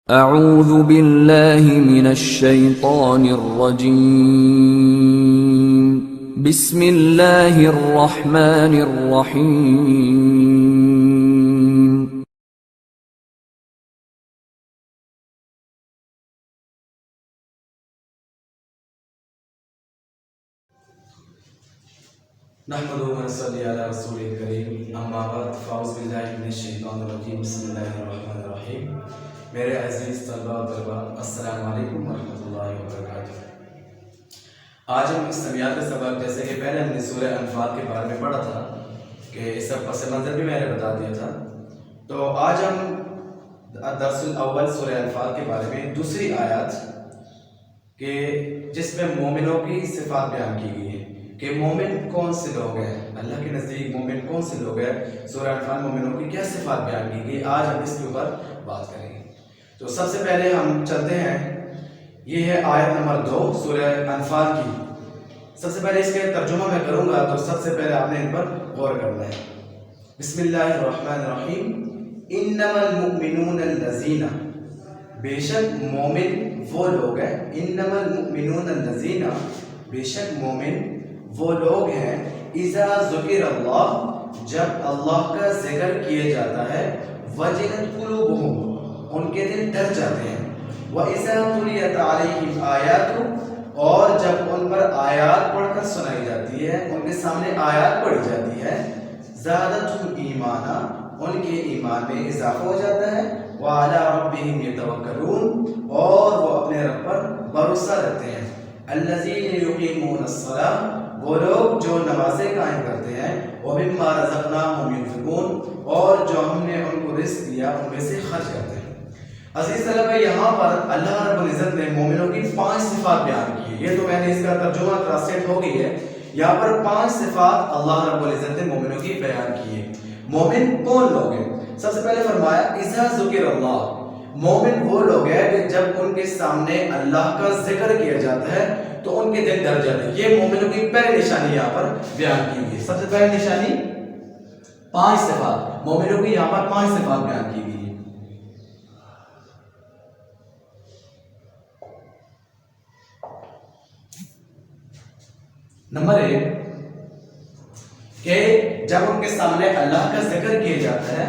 اعوذ باللہ من الشیطان الرجیم بسم اللہ الرحمن الرحیم نحمد و نصلی علی رسول کریم اما بعد فاعوذ باللہ من الشیطان الرجیم بسم اللہ الرحمن الرحیم۔ میرے عزیز طلبہ و طلباء السلام علیکم ورحمۃ اللہ وبرکاتہ۔ آج ہم اسلامیات کا سبق، جیسے کہ پہلے ہم نے سورہ انفال کے بارے میں پڑھا تھا کہ اس کا پس منظر بھی میں نے بتا دیا تھا، تو آج ہم درس الاول سورہ انفال کے بارے میں دوسری آیات کہ جس میں مومنوں کی صفات بیان کی گئی ہے کہ مومن کون سے لوگ ہیں، اللہ کے نزدیک مومن کون سے لوگ ہیں، سورہ انفال مومنوں کی کیا صفات بیان کی گئی، آج ہم اس کے اوپر بات کریں گے۔ تو سب سے پہلے ہم چلتے ہیں، یہ ہے آیت نمبر 2 سورہ انفال کی۔ سب سے پہلے اس کے ترجمہ میں کروں گا، تو سب سے پہلے آپ نے ان پر غور کرنا ہے۔ بسم اللہ الرحمن الرحیم۔ انما المؤمنون الذین، بے شک مومن وہ لوگ ہیں، انما المؤمنون الذین، بے شک مومن وہ لوگ ہیں، اذا ذکر اللہ، جب اللہ کا ذکر کیا جاتا ہے، وجلت قلوبہم، ان کے دل ڈر جاتے ہیں، وَإِذَا تُلِيَتْ عَلَيْهِمْ آیَاتُ، اور جب ان پر آیات پڑھ کر سنائی جاتی ہے، ان کے سامنے آیات پڑھی جاتی ہے، زَادَتْهُمْ ایمانا، ان کے ایمان میں اضافہ ہو جاتا ہے، وَعَلَىٰ رَبِّهِمْ يَتَوَكَّلُونَ، اور وہ اپنے رب پر بھروسہ رکھتے ہیں، الَّذِينَ يُقِيمُونَ الصَّلَاةَ، وہ لوگ جو نمازیں قائم کرتے ہیں، وَمِمَّا رَزَقْنَاهُمْ يُنْفِقُونَ، اور جو ہم نے ان کو رزق دیا ان میں سے خرچ کرتے ہیں۔ عزیز طلبہ، یہاں پر اللہ رب العزت نے مومنوں کی 5 صفات بیان کی ہے۔ یہ تو میں نے اس کا ترجمہ ٹرانسلیٹ ہو گئی ہے، یہاں پر 5 صفات اللہ رب العزت نے مومنوں کی بیان کی ہے۔ مومن کون لوگ ہیں؟ سب سے پہلے فرمایا اذا ذکر اللہ، مومن وہ لوگ ہیں کہ جب ان کے سامنے اللہ کا ذکر کیا جاتا ہے تو ان کے دل ڈر جاتے ہیں۔ یہ مومنوں کی پہلی نشانی یہاں پر بیان کی گئی ہے۔ سب سے پہلی نشانی 5 صفات، مومنوں کی یہاں پر 5 صفات بیان کی گئی ہے۔ نمبر 1 کہ جب ان کے سامنے اللہ کا ذکر کیا جاتا ہے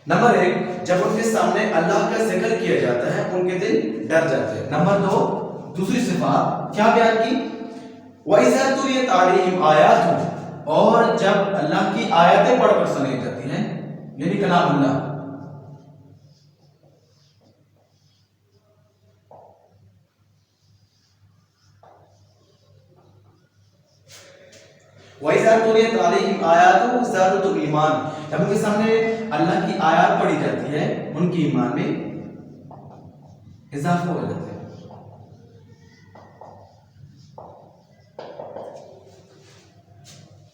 نمبر 1 جب ان کے سامنے اللہ کا ذکر کیا جاتا ہے ان کے دل ڈر جاتے ہیں۔ نمبر 2 دوسری صفات کیا بیان کی؟ وَإِذَا تُلِيَتْ عَلَيْهِمْ آیَاتُ، اور جب اللہ کی آیتیں پڑھ کر سنائی جاتی ہیں، یعنی کلام اللہ۔ وَإِذَا تُلِيَتْ عَلَيْهِمْ آیَاتُ زَادَتْهُمْ ایمانا، جب ان کے سامنے اللہ کی آیات پڑھی جاتی ہے ان کی ایمان میں اضافہ ہو جاتا ہے۔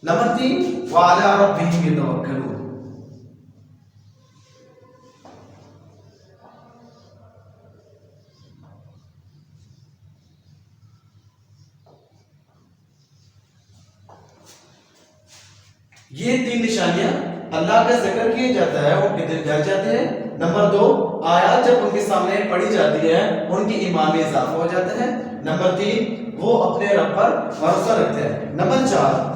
نمبر 3 وَعَلَىٰ رَبِّهِمْ يَتَوَكَّلُونَ، یہ 3 نشانیاں، اللہ کا ذکر کیا جاتا ہے ان کے دل ڈر جاتے ہیں۔ نمبر 2 آیات جب ان کے سامنے پڑھی جاتی ہے ان کی ایمان میں اضافہ ہو جاتا ہے۔ نمبر 3 وہ اپنے رب پر بھروسہ رکھتے ہیں۔ نمبر 4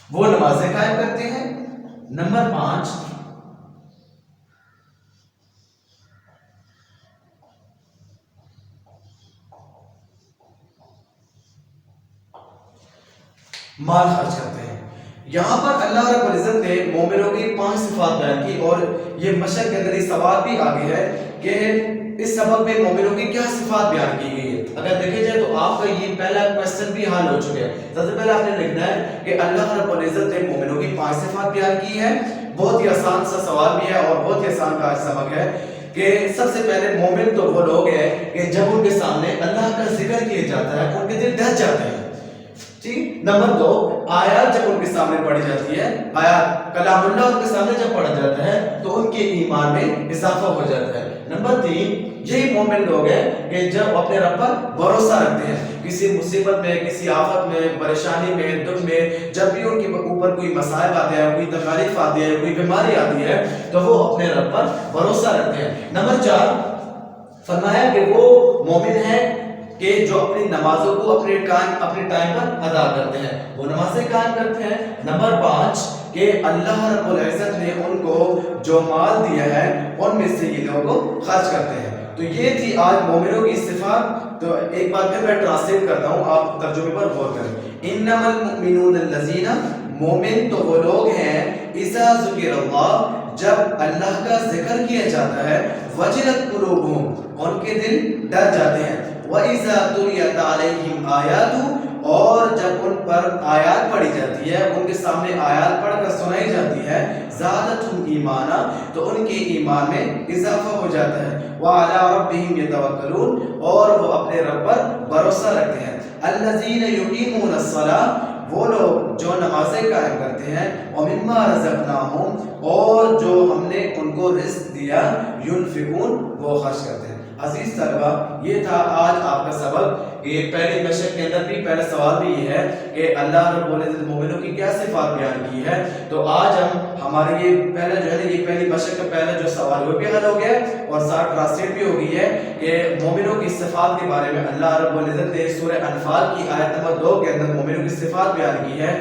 وہ نمازیں قائم کرتے ہیں۔ نمبر 5 مال خرچ کرتے ہیں۔ یہاں پر اللہ رب العزت نے مومنوں کی 5 صفات بیان کی، اور یہ مشق کے اندر یہ سوال بھی آگے ہے کہ اس سبق میں مومنوں کی کیا صفات بیان کی گئی ہے۔ اگر دیکھیں جائے تو آپ کا یہ پہلا کوسچن بھی حل ہو چکا ہے۔ سب سے پہلے آپ نے لکھنا ہے کہ اللہ رب العزت نے مومنوں کی 5 صفات بیان کی ہے۔ بہت ہی آسان سا سوال بھی ہے اور بہت ہی آسان کا سبق ہے کہ سب سے پہلے مومن تو وہ لوگ ہیں کہ جب ان کے سامنے اللہ کا ذکر کیا جاتا ہے ان کے دل ڈر جاتے ہیں. ٹھیک. نمبر 2، آیات جب ان کے سامنے پڑھی جاتی ہے، آیات کلام اللہ ان کے سامنے جب پڑھا جاتا ہے تو ان کے ایمان میں اضافہ ہو جاتا ہے. نمبر 3، یہی مومن لوگ ہیں کہ جب اپنے رب پر بھروسہ رکھتے ہیں، کسی مصیبت میں، کسی آفت میں، پریشانی میں، دکھ میں، جب بھی ان کے اوپر کوئی مصائب آتے ہیں، کوئی تکالیف آتی ہے، کوئی بیماری آتی ہے تو وہ اپنے رب پر بھروسہ رکھتے ہیں. نمبر 4 فرمایا کہ وہ مومن ہیں کہ جو اپنی نمازوں کو اپنے ٹائم پر ادا کرتے ہیں، وہ نمازیں قائم کرتے ہیں. نمبر 5 کہ اللہ رب العزت نے ان کو جو مال دیا ہے ان میں سے یہ لوگ خرچ کرتے ہیں. تو یہ تھی آج مومنوں کی صفات. تو ایک بار پھر میں ٹرانسلیٹ کرتا ہوں، آپ ترجمے پر غور کریں. انما المؤمنون الذین، مومن تو وہ لوگ ہیں اذا ذکر اللہ، جب اللہ کا ذکر کیا جاتا ہے، وجلت قلوبہم، ان کے دل ڈر جاتے ہیں، وَإِذَا تُلِيَتْ عَلَيْهِمْ آیَاتُ، اور جب ان پر آیات پڑھی جاتی ہے، ان کے سامنے آیات پڑھ کر سنائی جاتی ہے، زادتہم ایمانا، تو ان کے ایمان میں اضافہ ہو جاتا ہے. وَعَلَىٰ رَبِّهِمْ يَتَوَكَّلُونَ، اور وہ اپنے رب پر بھروسہ رکھتے ہیں. الَّذِينَ يُقِيمُونَ الصَّلَاةَ، وہ لوگ جو نمازیں قائم کرتے ہیں، وَمِمَّا رَزَقْنَاهُمْ، اور جو ہم نے ان کو رزق دیا، يُنْفِقُونَ، وہ خرچ کرتے ہیں. عزیز طلبہ، یہ تھا آج آپ کا سبق. یہ پہلی مشق کے اندر بھی پہلا سوال بھی یہ ہے کہ اللہ رب العزت مومنوں کی کیا صفات بیان کی ہے. تو آج ہمارے یہ پہلا جو ہے نا، یہ پہلی مشق کا پہلا جو سوال وہ بھی حل ہو گیا اور ساتھ ٹرانسلیٹ بھی ہو گئی ہے کہ مومنوں کی صفات کے بارے میں اللہ رب العزت نے سورہ انفال کی آیت نمبر 2 کے اندر مومنوں کی صفات بیان کی ہے.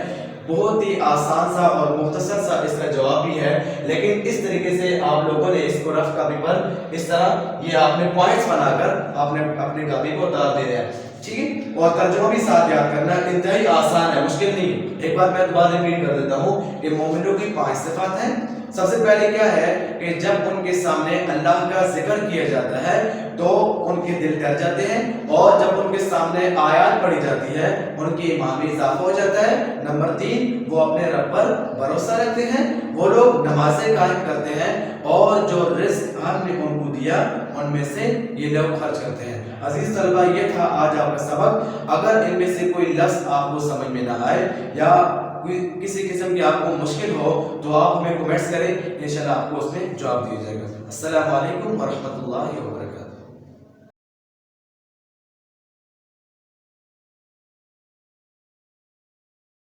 بہت ہی آسان سا اور مختصر سا اس کا جواب بھی ہے، لیکن اس طریقے سے آپ لوگوں نے اس کو رف کاپی پر اس طرح یہ آپ نے پوائنٹس بنا کر آپ نے اپنی کاپی کو ڈال دے رہے ہیں. ٹھیک ہے، اور ترجمہ بھی ساتھ یاد کرنا انتہائی آسان ہے، مشکل نہیں. ایک بار میں دوبارہ ریپیٹ کر دیتا ہوں کہ مومنوں کی 5 صفات ہیں. سب سے پہلے کیا ہے کہ جب ان کے سامنے اللہ کا ذکر کیا جاتا ہے تو ان کے دل ڈر جاتے ہیں، اور جب ان کے سامنے آیات پڑھی جاتی ہے ان کے ایمان میں اضافہ ہو جاتا ہے. نمبر 3 وہ اپنے رب پر بھروسہ رکھتے ہیں، وہ لوگ نمازیں قائم کرتے ہیں، اور جو رزق ہم نے ان کو دیا ان میں سے یہ لوگ خرچ کرتے ہیں. عزیز طلبہ، یہ تھا آج آپ کا سبق. اگر ان میں سے کوئی لفظ آپ کو سمجھ میں نہ آئے یا کوئی کسی قسم کی آپ کو مشکل ہو تو آپ ہمیں کمنٹس کریں، انشاءاللہ آپ کو اس میں جواب دیا جائے گا. السلام علیکم ورحمۃ اللہ وبرکاتہ.